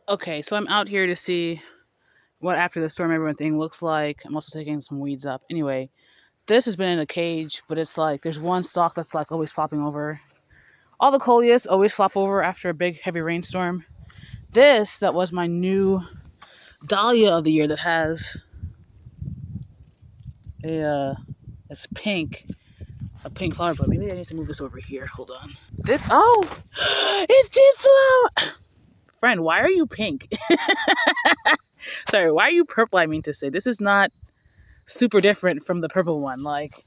Okay, so I'm out here to see what after the storm everyone thing looks like. I'm also taking some weeds up. Anyway, this has been in a cage, but it's like there's one stalk that's like always flopping over. All the coleus always flop over after a big heavy rainstorm. This that was my new dahlia of the year that has a it's pink, a pink flower, but maybe I need to move this over here. Hold on. This it did flower. Friend, why are you pink? Sorry, why are you purple? I mean to say this is not super different from the purple one. Like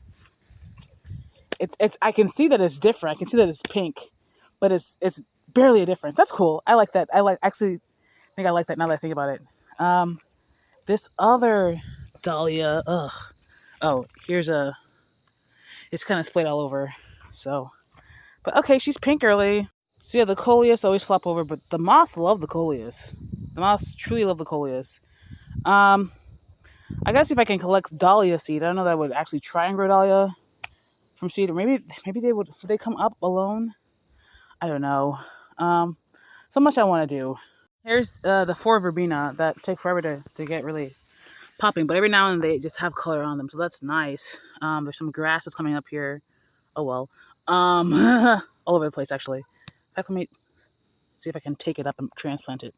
it's I can see that it's different. I can see that it's pink, but it's barely a difference. That's cool. I like that. I like actually think I like that now that I think about it. Um, this other dahlia, ugh. Oh, here's a. It's kind of splayed all over. So, but okay, she's pink early. So yeah, the coleus always flop over, but the moths love the coleus. The moths truly love the coleus. Um, I gotta see if I can collect dahlia seed. I don't know that I would actually try and grow dahlia from seed, or maybe would they come up alone? I don't know. Um, so much I want to do. Here's the four verbena that take forever to get really popping, but every now and then they just have color on them, so that's nice. There's some grass that's coming up here. Oh well. All over the place actually. In fact, let me see if I can take it up and transplant it.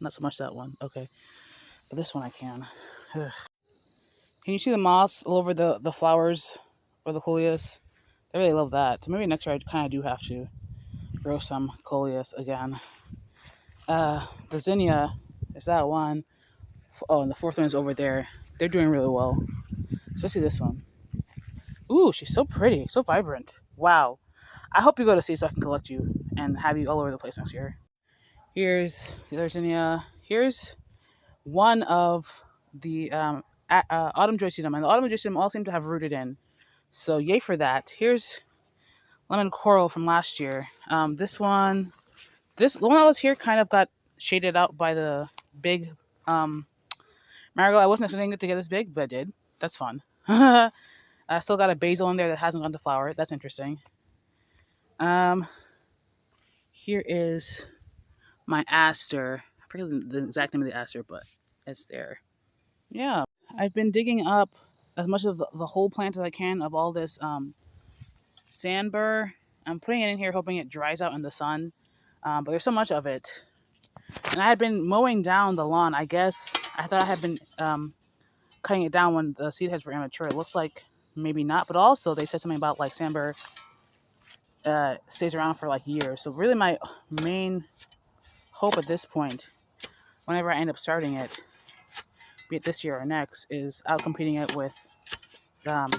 Not so much that one. Okay, but this one I can. Ugh. Can you see the moss all over the flowers or the coleus? I really love that. So maybe next year I kind of do have to grow some coleus again. The zinnia is that one. Oh, and the fourth one is over there. They're doing really well, especially this one. Ooh, she's so pretty, so vibrant. Wow. I hope you go to see so I can collect you and have you all over the place next year. Here's the other zinnia. Here's one of the autumn joyceum, and the autumn joyceum all seem to have rooted in. So yay for that. Here's lemon coral from last year. The one that was here kind of got shaded out by the big marigold. I wasn't expecting it to get this big, but it did. That's fun. I still got a basil in there that hasn't gone to flower. That's interesting. Um, Here is my aster. I forget the exact name of the aster, but it's there. Yeah, I've been digging up as much of the whole plant as I can of all this sand burr. I'm putting it in here, hoping it dries out in the sun. But there's so much of it, and I had been mowing down the lawn. I guess I thought I had been cutting it down when the seed heads were immature. It looks like maybe not, but also they said something about like sand burr stays around for like years. So really, my main hope at this point, whenever I end up starting it, be it this year or next, is out competing it with um,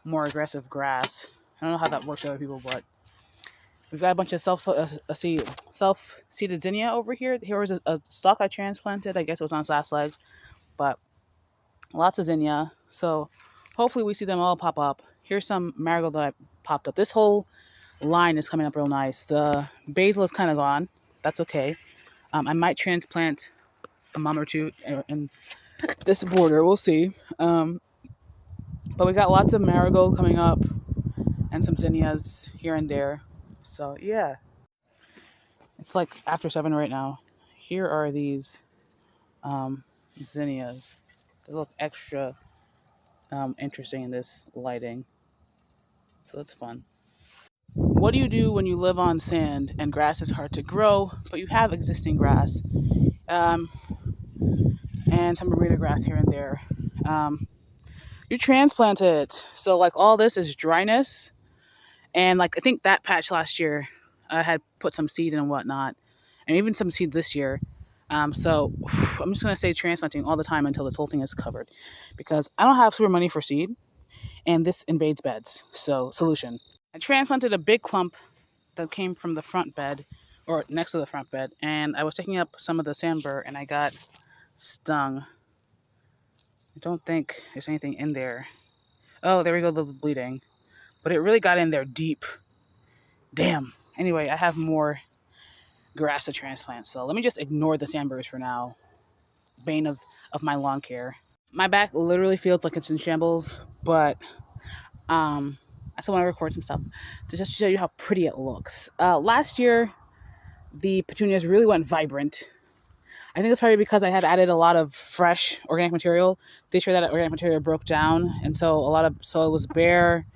more aggressive grass. I don't know how that works for other people, but we've got a bunch of self seeded zinnia over here. Here was a stalk I transplanted. I guess it was on its last legs, but lots of zinnia. So hopefully we see them all pop up. Here's some marigold that I popped up. This whole line is coming up real nice. The basil is kind of gone. That's okay. I might transplant a mum or two in this border. We'll see. But we got lots of marigolds coming up and some zinnias here and there. So yeah, it's like after 7 right now. Here are these zinnias. They look extra interesting in this lighting. So that's fun. What do you do when you live on sand and grass is hard to grow, but you have existing grass um, and some Bermuda grass here and there? Um, you transplant it. So like all this is dryness, and like I think that patch last year, I had put some seed in and whatnot, and even some seed this year. So I'm just gonna say transplanting all the time until this whole thing is covered, because I don't have super money for seed, and this invades beds. So solution: I transplanted a big clump that came from the front bed, or next to the front bed, and I was taking up some of the sand burr, and I got stung. I don't think there's anything in there. Oh, there we go, the bleeding. But it really got in there deep. Damn. Anyway, I have more grass to transplant, so let me just ignore the sand burrs for now. Bane of my lawn care. My back literally feels like it's in shambles, but I still want to record some stuff to just show you how pretty it looks. Last year, the petunias really went vibrant. I think it's probably because I had added a lot of fresh organic material. This year that organic material broke down, and so a lot of soil was bare.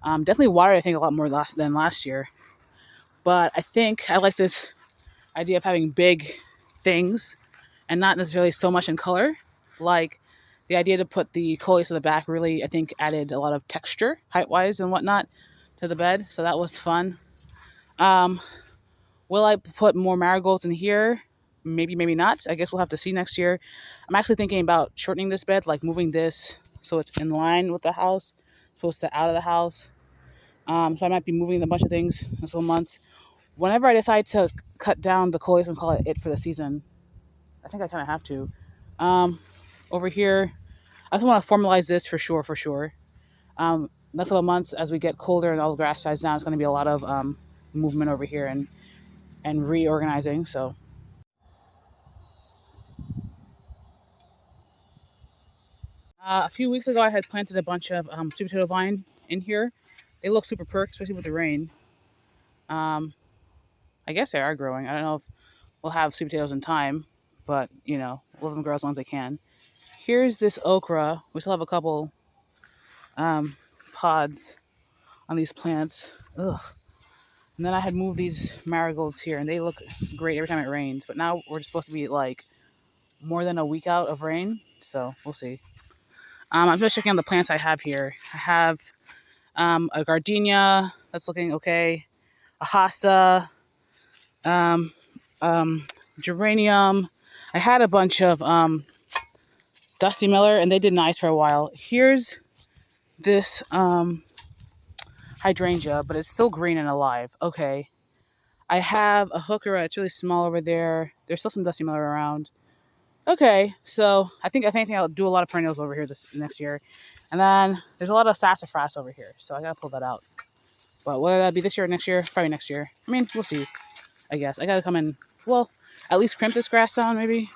Definitely watered, I think, a lot more than last year. But I think I like this idea of having big things and not necessarily so much in color. Like the idea to put the coleus at the back really, I think, added a lot of texture, height-wise and whatnot, to the bed. So that was fun. Will I put more marigolds in here? Maybe, maybe not. I guess we'll have to see next year. I'm actually thinking about shortening this bed, like moving this so it's in line with the house, opposed to out of the house. So I might be moving a bunch of things in several months. Whenever I decide to cut down the coleus and call it for the season, I think I kind of have to. Over here, I just want to formalize this for sure, for sure. Next couple months, as we get colder and all the grass dies down, it's going to be a lot of movement over here and reorganizing. So a few weeks ago, I had planted a bunch of sweet potato vine in here. They look super perked, especially with the rain. I guess they are growing. I don't know if we'll have sweet potatoes in time, but we'll let them grow as long as they can. Here's this okra. We still have a couple pods on these plants. Ugh. And then I had moved these marigolds here, and they look great every time it rains. But now we're supposed to be like more than a week out of rain, so we'll see. I'm just checking on the plants I have here. I have a gardenia that's looking okay, a hosta, geranium. I had a bunch of Dusty Miller, and they did nice for a while. Here's this hydrangea, but it's still green and alive. Okay. I have a heuchera. It's really small over there. There's still some Dusty Miller around. Okay, so I think if anything, I'll do a lot of perennials over here this next year. And then there's a lot of sassafras over here, so I gotta pull that out. But whether that be this year or next year, probably next year. I mean, we'll see, I guess. I gotta come in, well, at least crimp this grass down, maybe.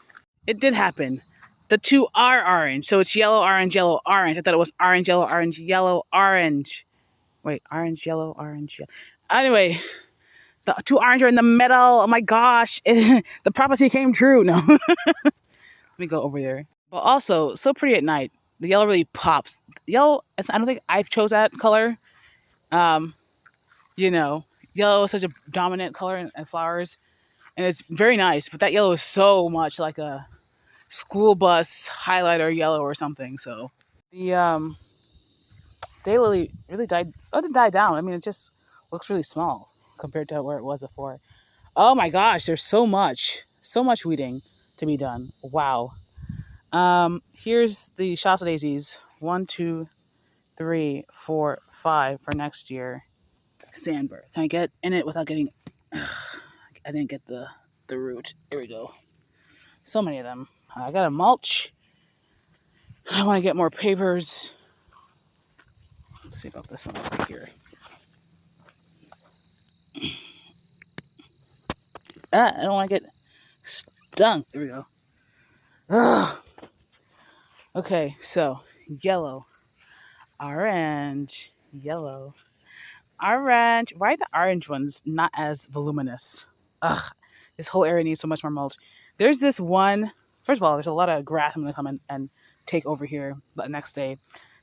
It did happen. The two are orange, so it's yellow, orange, yellow, orange. I thought it was orange, yellow, orange, yellow, orange. Wait, orange, yellow, orange, yellow. Anyway, the two orange are in the middle. Oh my gosh, the prophecy came true. No. Let me go over there. But also, so pretty at night. The yellow really pops. Yellow, I don't think I chose that color. Yellow is such a dominant color in flowers. And it's very nice. But that yellow is so much like a school bus highlighter yellow or something. So the daylily really died. Oh, it didn't die down. I mean, it just looks really small compared to where it was before. Oh my gosh, there's so much weeding to be done. Wow. Here's the Shasta daisies. 1, 2, 3, 4, 5 for next year. Sandbur. Can I get in it without getting? I didn't get the root. Here we go. So many of them. I got a mulch. I want to get more papers. Let's see about this one over here. I don't want to get stung. There we go. Ugh. Okay, so yellow, orange, yellow, orange. Why are the orange ones not as voluminous? Ugh, this whole area needs so much more mulch. There's this one. First of all, there's a lot of grass I'm going to come in and take over here the next day.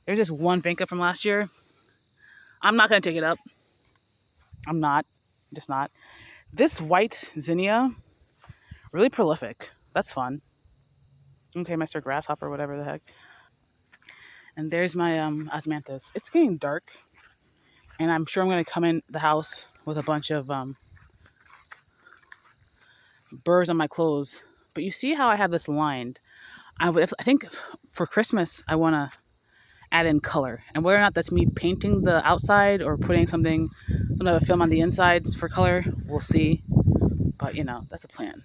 There's this one vinca from last year. I'm not going to take it up. I'm not. Just not. This white zinnia, really prolific. That's fun. Okay, Mr. Grasshopper, whatever the heck. And there's my osmanthus. It's getting dark, and I'm sure I'm going to come in the house with a bunch of burrs on my clothes. But you see how I have this lined? I think for Christmas, I want to add in color. And whether or not that's me painting the outside or putting some type of film on the inside for color, we'll see. But, that's a plan.